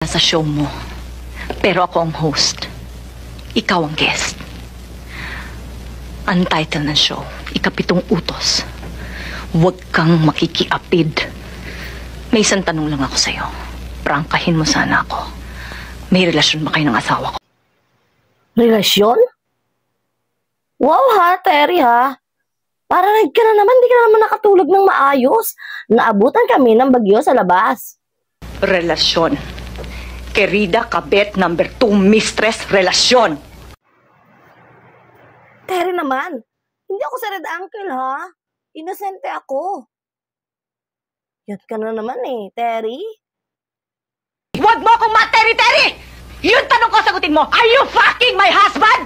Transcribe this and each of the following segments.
sa show mo. Pero ako ang host. Ikaw ang guest. Ang title ng show, Ikapitong Utos. Huwag kang makikiapid. May isang tanong lang ako sa'yo. Prangkahin mo sana ako. May relasyon ba kayo ng asawa ko? Relasyon? Wow ha, Terry ha. Parang ka na naman, di ka na naman nakatulog ng maayos. Naabutan kami ng bagyo sa labas. Relasyon. Querida kabet number 2 mistress, relasyon. Terry naman, hindi ako sa Red Uncle ha. Inosente ako. Yat ka na naman eh, Terry. Huwag mo akong materi-teri! Yung tanong ko, sagutin mo, are you fucking my husband?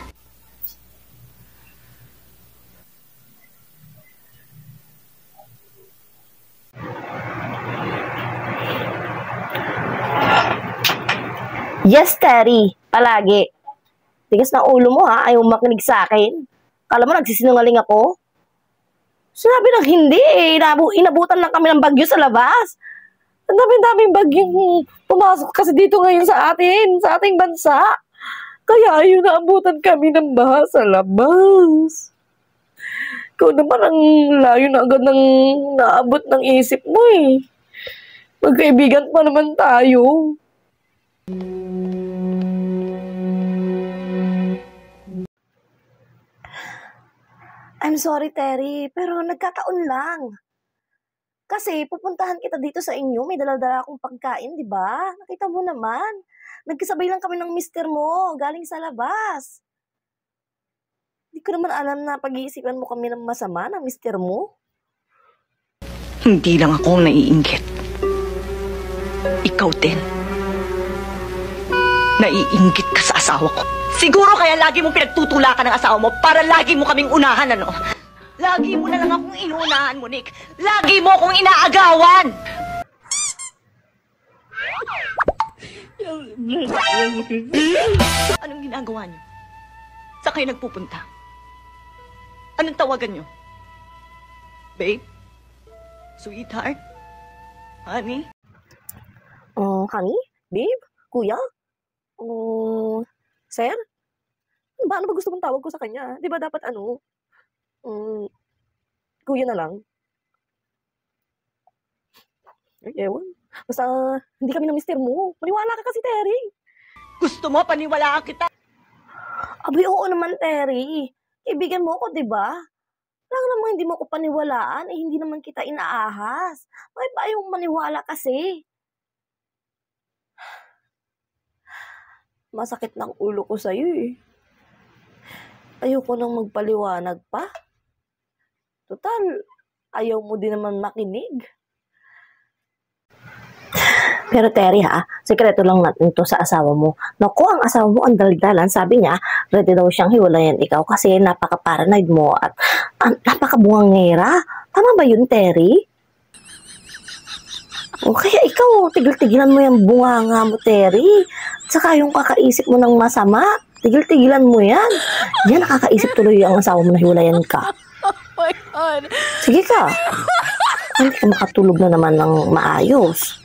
Yes, Terry. Palagi. Tigas ng ulo mo ha, ayaw makinig sa akin. Kala mo nagsisinungaling ako? Sinabi lang hindi eh. Inabutan lang kami ng bagyo sa labas. Ang daming bagyong pumasok kasi dito ngayon sa ating bansa. Kaya ayun, naabutan kami ng baha sa labas. Ikaw naman ang layo na agad ng naabot ng isip mo eh. Magkaibigan pa naman tayo. I'm sorry, Terry, pero nagkataon lang. Kasi pupuntahan kita dito sa inyo, may dala-dala akong pagkain, di ba? Nakita mo naman. Nagkasabay lang kami ng mister mo, galing sa labas. Di ko naman alam na pag-iisipan mo kami ng masama ng mister mo. Hindi lang ako ang naiinggit. Ikaw din. Naiinggit ka sa asawa ko. Siguro kaya lagi mong pinagtutulakan ng asawa mo para lagi mo kaming unahan, ano? Lagi mo na lang akong inuunahan mo, Nick. Lagi mo akong inaagawan! Anong ginagawa niyo? Saan kayo nagpupunta? Anong tawagan niyo? Babe? Sweetheart? Honey? Honey? Babe? Kuya? Sir? Ano ba gusto mong tawag ko sa kanya? Di ba dapat kuya na lang? Ay, ewan. Basta, hindi kami ng mister mo. Maniwala ka kasi, Terry. Gusto mo, paniwalaan kita? Abay, oo naman, Terry. Kaibigan mo ako, di ba? Lang naman hindi mo ako paniwalaan, eh hindi naman kita inaahas. Bakit ba yung maniwala kasi? Masakit ng ulo ko sa'yo eh. Ayoko nang magpaliwanag pa. Total, ayaw mo din naman makinig. Pero Terry ha, sekreto lang natin to sa asawa mo. Naku, ang asawa mo ang daldalan. Sabi niya, ready daw siyang hiwalayan ikaw kasi napaka-paranoid mo at napaka-bungangera. Tama ba yun, Terry? O kaya ikaw, tigil-tigilan mo yung bunganga mo, Terry. At saka yung kakaisip mo ng masama, tigil-tigilan mo yan. Yan, nakakaisip tuloy ang asawa mo na hiwalayan ka. Oh my God! Sige ka. Hindi ka makatulog na naman ng maayos.